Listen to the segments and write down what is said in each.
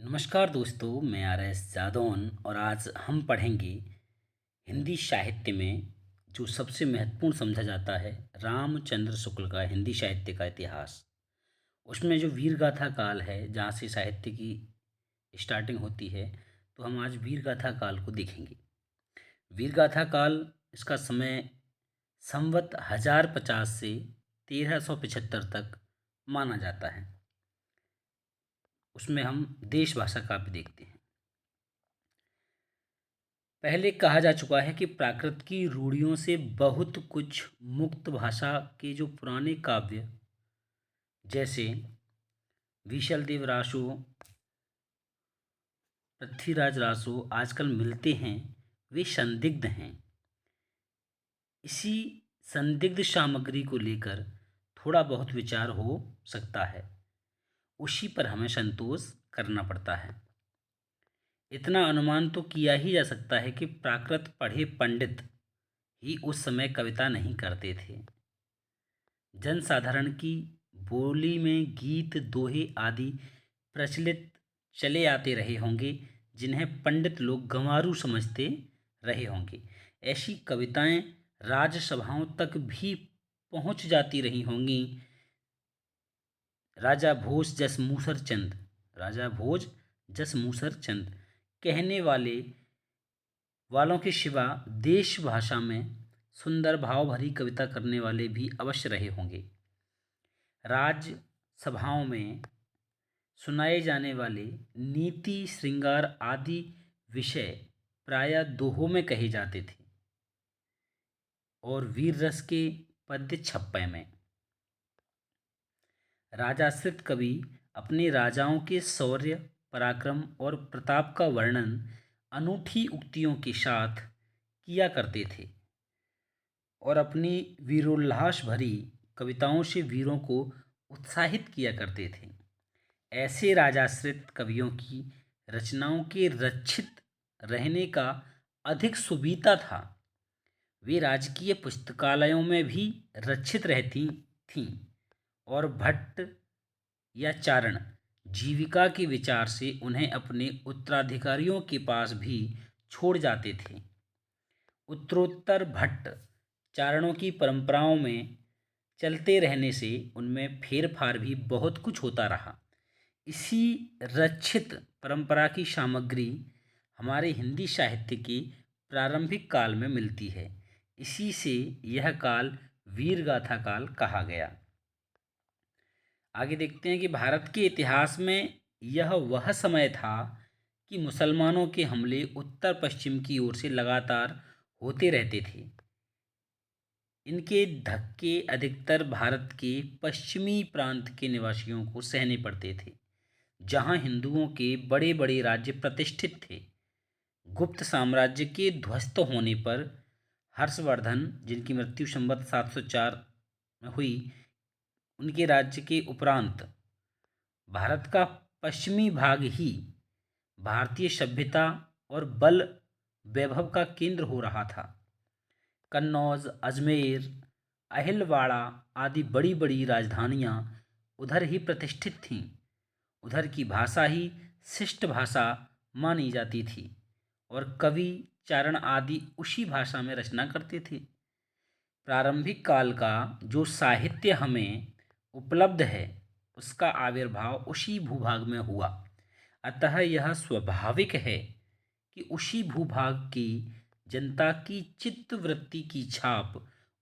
नमस्कार दोस्तों, मैं आर एस जादौन और आज हम पढ़ेंगे हिंदी साहित्य में जो सबसे महत्वपूर्ण समझा जाता है रामचंद्र शुक्ल का हिंदी साहित्य का इतिहास। उसमें जो वीर गाथा काल है जहाँ से साहित्य की स्टार्टिंग होती है, तो हम आज वीर गाथा काल को देखेंगे। वीर गाथा काल इसका समय संवत 1050 से 1375 तक माना जाता है। उसमें हम देश भाषा काव्य देखते हैं। पहले कहा जा चुका है कि प्राकृत की रूढ़ियों से बहुत कुछ मुक्त भाषा के जो पुराने काव्य जैसे विशल देव रासो, पृथ्वीराज रासो आजकल मिलते हैं, वे संदिग्ध हैं। इसी संदिग्ध सामग्री को लेकर थोड़ा बहुत विचार हो सकता है, उसी पर हमें संतोष करना पड़ता है। इतना अनुमान तो किया ही जा सकता है कि प्राकृत पढ़े पंडित ही उस समय कविता नहीं करते थे। जनसाधारण की बोली में गीत दोहे आदि प्रचलित चले आते रहे होंगे, जिन्हें पंडित लोग गंवारू समझते रहे होंगे। ऐसी कविताएं राजसभाओं तक भी पहुंच जाती रही होंगी। राजा भोज जस मूसर चंद कहने वालों के सिवा देश भाषा में सुंदर भाव भरी कविता करने वाले भी अवश्य रहे होंगे। राजसभाओं में सुनाए जाने वाले नीति श्रृंगार आदि विषय प्रायः दोहों में कहे जाते थे और वीर रस के पद्य छप्पे में। राजाश्रित कवि अपने राजाओं के शौर्य, पराक्रम और प्रताप का वर्णन अनूठी उक्तियों के साथ किया करते थे और अपनी वीरोल्लास भरी कविताओं से वीरों को उत्साहित किया करते थे। ऐसे राजाश्रित कवियों की रचनाओं के रक्षित रहने का अधिक सुविधा था। वे राजकीय पुस्तकालयों में भी रक्षित रहती थीं और भट्ट या चारण जीविका के विचार से उन्हें अपने उत्तराधिकारियों के पास भी छोड़ जाते थे। उत्तरोत्तर भट्ट चारणों की परंपराओं में चलते रहने से उनमें फेरफार भी बहुत कुछ होता रहा। इसी रक्षित परंपरा की सामग्री हमारे हिंदी साहित्य के प्रारंभिक काल में मिलती है। इसी से यह काल वीरगाथा काल कहा गया। आगे देखते हैं कि भारत के इतिहास में यह वह समय था कि मुसलमानों के हमले उत्तर पश्चिम की ओर से लगातार होते रहते थे। इनके धक्के अधिकतर भारत के पश्चिमी प्रांत के निवासियों को सहने पड़ते थे, जहां हिंदुओं के बड़े बड़े राज्य प्रतिष्ठित थे। गुप्त साम्राज्य के ध्वस्त होने पर हर्षवर्धन, जिनकी मृत्यु संवत 704 में हुई, उनके राज्य के उपरांत भारत का पश्चिमी भाग ही भारतीय सभ्यता और बल वैभव का केंद्र हो रहा था। कन्नौज, अजमेर, अहिलवाड़ा आदि बड़ी बड़ी राजधानियां उधर ही प्रतिष्ठित थीं। उधर की भाषा ही शिष्ट भाषा मानी जाती थी और कवि, चारण आदि उसी भाषा में रचना करते थे। प्रारंभिक काल का जो साहित्य हमें उपलब्ध है, उसका आविर्भाव उसी भूभाग में हुआ। अतः यह स्वाभाविक है कि उसी भूभाग की जनता की चित्तवृत्ति की छाप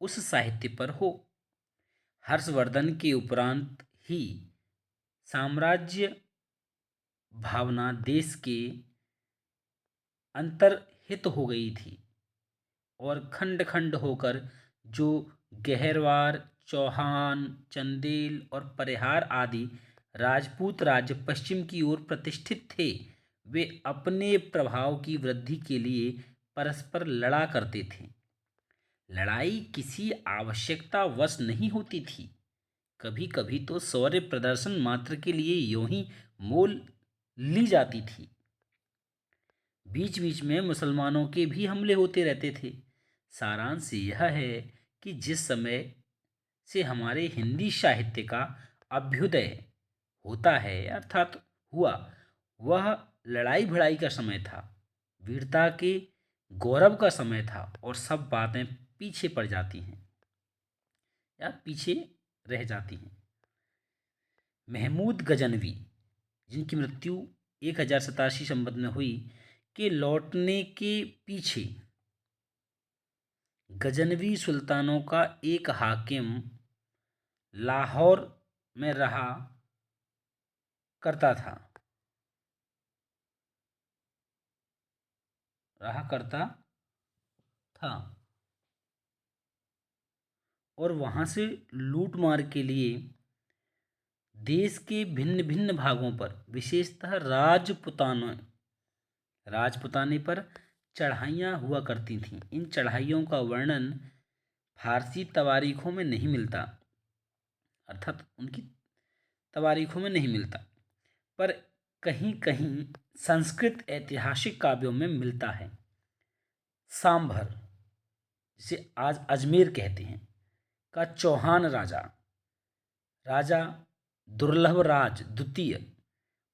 उस साहित्य पर हो। हर्षवर्धन के उपरांत ही साम्राज्य भावना देश के अंतर्हित हो गई थी और खंड खंड होकर जो गहरवार, चौहान, चंदेल और परिहार आदि राजपूत राज्य पश्चिम की ओर प्रतिष्ठित थे, वे अपने प्रभाव की वृद्धि के लिए परस्पर लड़ा करते थे। लड़ाई किसी आवश्यकता वश नहीं होती थी, कभी कभी तो शौर्य प्रदर्शन मात्र के लिए यूं ही मोल ली जाती थी। बीच बीच में मुसलमानों के भी हमले होते रहते थे। सारांश यह है कि जिस समय से हमारे हिंदी साहित्य का अभ्युदय होता है, अर्थात हुआ, वह लड़ाई भिड़ाई का समय था, वीरता के गौरव का समय था, और सब बातें पीछे पड़ जाती हैं या पीछे रह जाती हैं। महमूद गजनवी, जिनकी मृत्यु 1087 संवत में हुई, के लौटने के पीछे गजनवी सुल्तानों का एक हाकिम लाहौर में रहा करता था और वहाँ से लूट मार के लिए देश के भिन्न भिन्न भागों पर, विशेषतः राजपुताने पर चढ़ाइयाँ हुआ करती थीं। इन चढ़ाइयों का वर्णन फारसी तवारीखों में नहीं मिलता, अर्थात उनकी तवारीखों में नहीं मिलता, पर कहीं कहीं संस्कृत ऐतिहासिक काव्यों में मिलता है। सांभर, जिसे आज अजमेर कहते हैं, का चौहान राजा दुर्लभ राज द्वितीय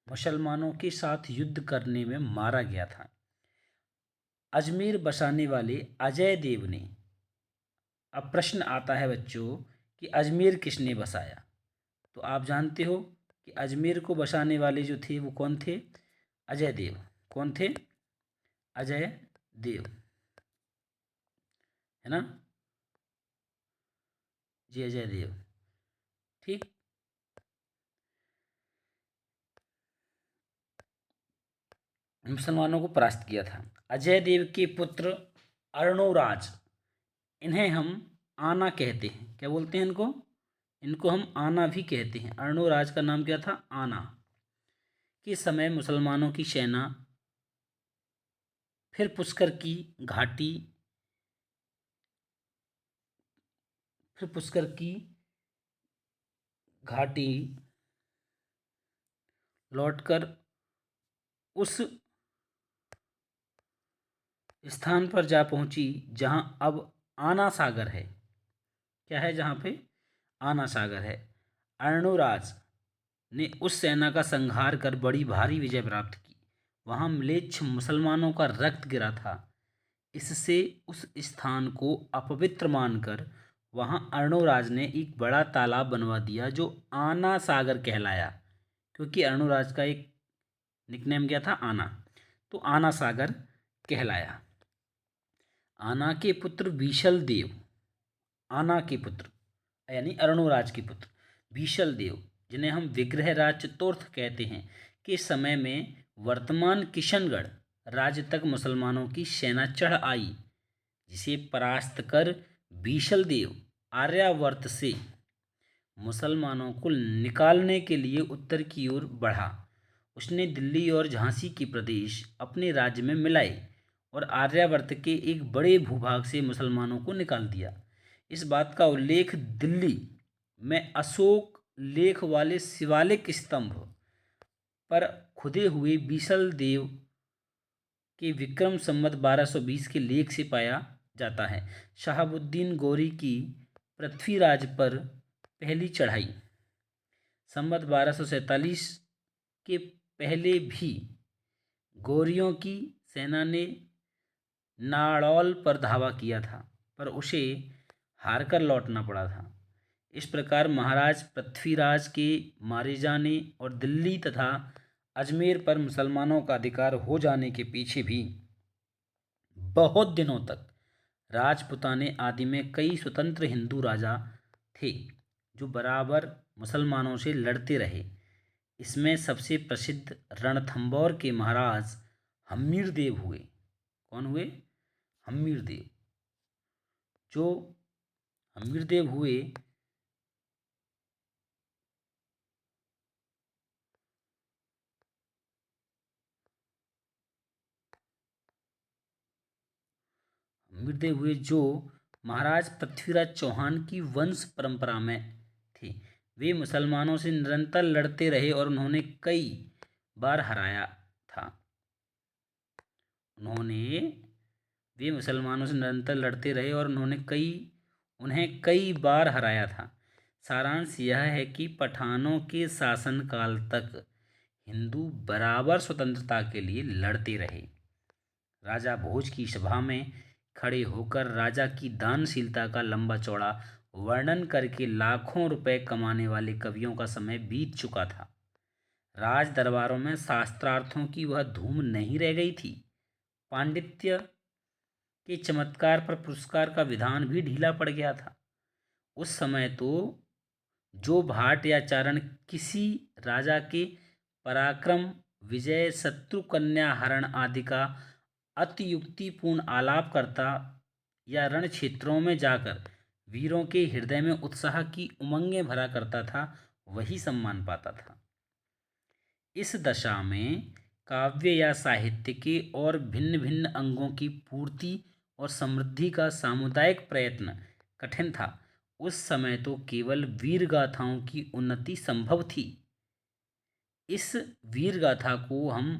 मुसलमानों के साथ युद्ध करने में मारा गया था। अजमेर बसाने वाले अजय देव ने, अब प्रश्न आता है बच्चों कि अजमेर किसने बसाया? तो आप जानते हो कि अजमेर को बसाने वाले जो थे वो कौन थे? अजय देव। कौन थे? अजय देव, है ना जी, अजय देव। ठीक, मुसलमानों को परास्त किया था। अजय देव के पुत्र अर्णोराज, इन्हें हम आना कहते हैं। क्या बोलते हैं इनको? इनको हम आना भी कहते हैं। अर्णोराज का नाम क्या था? आना। के समय मुसलमानों की सेना फिर पुष्कर की घाटी लौटकर उस स्थान पर जा पहुंची जहां अब आना सागर है। क्या है? जहां पे आना सागर है। अर्णोराज ने उस सेना का संहार कर बड़ी भारी विजय प्राप्त की। वहां म्लेच्छ मुसलमानों का रक्त गिरा था। इससे उस स्थान को अपवित्र मानकर वहां अर्णोराज ने एक बड़ा तालाब बनवा दिया जो आना सागर कहलाया, क्योंकि अर्णोराज का एक निकनेम क्या था? आना। तो आना सागर कहलाया। आना के पुत्र बीशल देव, आना के पुत्र यानी अर्णोराज के पुत्र बीशल देव, जिन्हें हम विग्रहराज चतुर्थ कहते हैं, के समय में वर्तमान किशनगढ़ राज्य तक मुसलमानों की सेना चढ़ आई, जिसे परास्त कर बीशल देव आर्यावर्त से मुसलमानों को निकालने के लिए उत्तर की ओर बढ़ा। उसने दिल्ली और झांसी के प्रदेश अपने राज्य में मिलाए और आर्यावर्त के एक बड़े भूभाग से मुसलमानों को निकाल दिया। इस बात का उल्लेख दिल्ली में अशोक लेख वाले शिवालिक स्तंभ पर खुदे हुए बीशल देव के विक्रम संवत 1220 के लेख से पाया जाता है। शहाबुद्दीन गौरी की पृथ्वीराज पर पहली चढ़ाई संवत 1247 के पहले भी गौरियों की सेना ने नाड़ौल पर धावा किया था, पर उसे हारकर लौटना पड़ा था। इस प्रकार महाराज पृथ्वीराज के मारे जाने और दिल्ली तथा अजमेर पर मुसलमानों का अधिकार हो जाने के पीछे भी बहुत दिनों तक राजपुताने आदि में कई स्वतंत्र हिंदू राजा थे जो बराबर मुसलमानों से लड़ते रहे। इसमें सबसे प्रसिद्ध रणथंभौर के महाराज हम्मीरदेव हुए। कौन हुए? हम्मीरदेव। जो हम्मीरदेव हुए जो महाराज पृथ्वीराज चौहान की वंश परंपरा में थे। वे मुसलमानों से निरंतर लड़ते रहे और उन्होंने कई बार हराया था। उन्हें कई बार हराया था। सारांश यह है कि पठानों के शासनकाल तक हिंदू बराबर स्वतंत्रता के लिए लड़ते रहे। राजा भोज की सभा में खड़े होकर राजा की दानशीलता का लंबा चौड़ा वर्णन करके लाखों रुपए कमाने वाले कवियों का समय बीत चुका था। राज दरबारों में शास्त्रार्थों की वह धूम नहीं रह गई थी। पांडित्य के चमत्कार पर पुरस्कार का विधान भी ढीला पड़ गया था। उस समय तो जो भाट या चारण किसी राजा के पराक्रम, विजय, शत्रु कन्या हरण आदि का अतियुक्तिपूर्ण आलाप करता या रण क्षेत्रों में जाकर वीरों के हृदय में उत्साह की उमंगें भरा करता था, वही सम्मान पाता था। इस दशा में काव्य या साहित्य के और भिन्न भिन्न अंगों की पूर्ति और समृद्धि का सामुदायिक प्रयत्न कठिन था। उस समय तो केवल वीर गाथाओं की उन्नति संभव थी। इस वीर गाथा को हम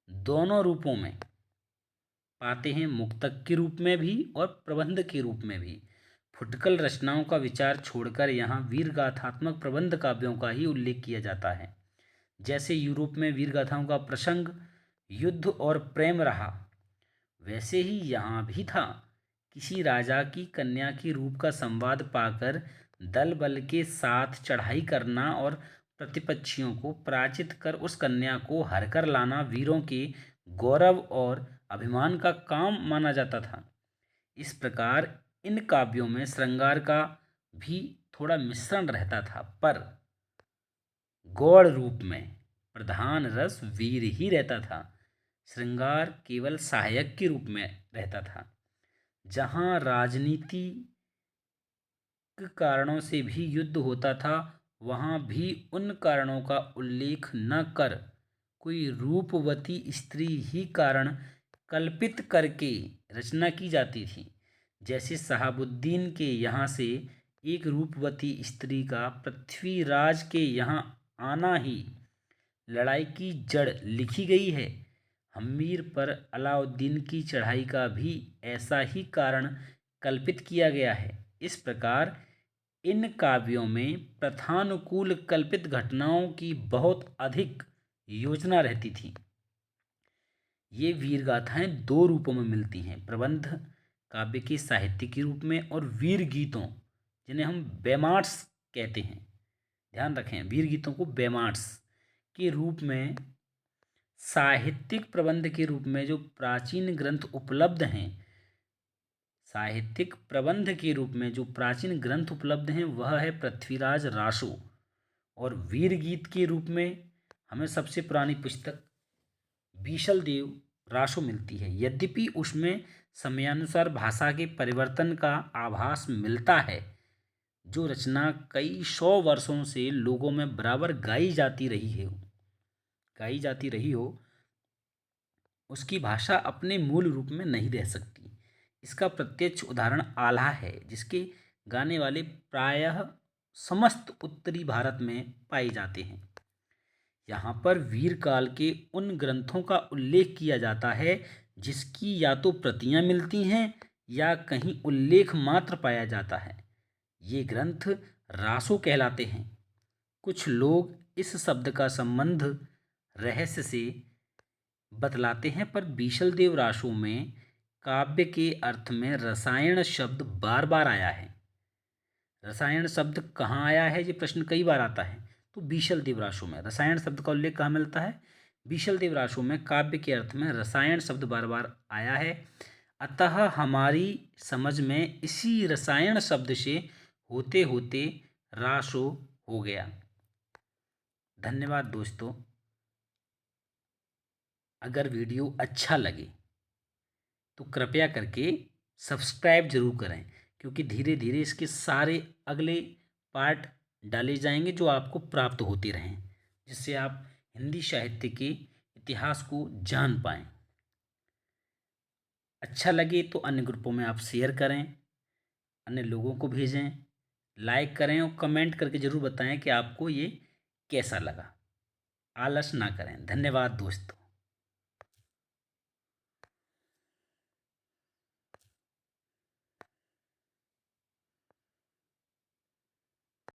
दोनों रूपों में पाते हैं, मुक्तक के रूप में भी और प्रबंध के रूप में भी। फुटकल रचनाओं का विचार छोड़कर यहाँ वीर गाथात्मक प्रबंध काव्यों का ही उल्लेख किया जाता है। जैसे यूरोप में वीर गाथाओं का प्रसंग युद्ध और प्रेम रहा, वैसे ही यहाँ भी था। किसी राजा की कन्या के रूप का संवाद पाकर दल बल के साथ चढ़ाई करना और प्रतिपक्षियों को पराजित कर उस कन्या को हरकर लाना वीरों के गौरव और अभिमान का काम माना जाता था। इस प्रकार इन काव्यों में श्रृंगार का भी थोड़ा मिश्रण रहता था, पर गौड़ रूप में प्रधान रस वीर ही रहता था। श्रृंगार केवल सहायक के रूप में रहता था। जहाँ राजनीति के कारणों से भी युद्ध होता था, वहाँ भी उन कारणों का उल्लेख न कर कोई रूपवती स्त्री ही कारण कल्पित करके रचना की जाती थी। जैसे शहाबुद्दीन के यहाँ से एक रूपवती स्त्री का पृथ्वीराज के यहाँ आना ही लड़ाई की जड़ लिखी गई है। हम्मीर पर अलाउद्दीन की चढ़ाई का भी ऐसा ही कारण कल्पित किया गया है। इस प्रकार इन काव्यों में प्रथानुकूल कल्पित घटनाओं की बहुत अधिक योजना रहती थी। ये वीर गाथाएं दो रूपों में मिलती हैं, प्रबंध काव्य के साहित्य के रूप में और वीर गीतों, जिन्हें हम बैमार्ट्स कहते हैं। ध्यान रखें, वीर गीतों को बैमार्ट्स के रूप में साहित्यिक प्रबंध के रूप में जो प्राचीन ग्रंथ उपलब्ध हैं, साहित्यिक प्रबंध के रूप में जो प्राचीन ग्रंथ उपलब्ध हैं वह है पृथ्वीराज रासो। और वीर गीत के रूप में हमें सबसे पुरानी पुस्तक बीशल देव रासो मिलती है। यद्यपि उसमें समयानुसार भाषा के परिवर्तन का आभास मिलता है। जो रचना कई 100 वर्षों से लोगों में बराबर गाई जाती रही हो, उसकी भाषा अपने मूल रूप में नहीं रह सकती। इसका प्रत्यक्ष उदाहरण आल्हा है, जिसके गाने वाले प्रायः समस्त उत्तरी भारत में पाए जाते हैं। यहाँ पर वीर काल के उन ग्रंथों का उल्लेख किया जाता है जिसकी या तो प्रतियां मिलती हैं या कहीं उल्लेख मात्र पाया जाता है। ये ग्रंथ रासो कहलाते हैं। कुछ लोग इस शब्द का संबंध रहस्य से बतलाते हैं, पर बीशल देव रासो में काव्य के अर्थ में रसायन शब्द बार बार आया है। रसायन शब्द कहाँ आया है, ये प्रश्न कई बार आता है। तो बीशल देव रासो में रसायन शब्द का उल्लेख कहाँ मिलता है? बीशल देव रासो में काव्य के अर्थ में रसायन शब्द बार बार आया है। अतः हमारी समझ में इसी रसायन शब्द से होते होते रासो हो गया। धन्यवाद दोस्तों। अगर वीडियो अच्छा लगे तो कृपया करके सब्सक्राइब जरूर करें, क्योंकि धीरे धीरे इसके सारे अगले पार्ट डाले जाएंगे जो आपको प्राप्त होते रहें, जिससे आप हिंदी साहित्य के इतिहास को जान पाएं। अच्छा लगे तो अन्य ग्रुपों में आप शेयर करें, अन्य लोगों को भेजें, लाइक करें और कमेंट करके ज़रूर बताएं कि आपको ये कैसा लगा। आलस ना करें। धन्यवाद दोस्तों।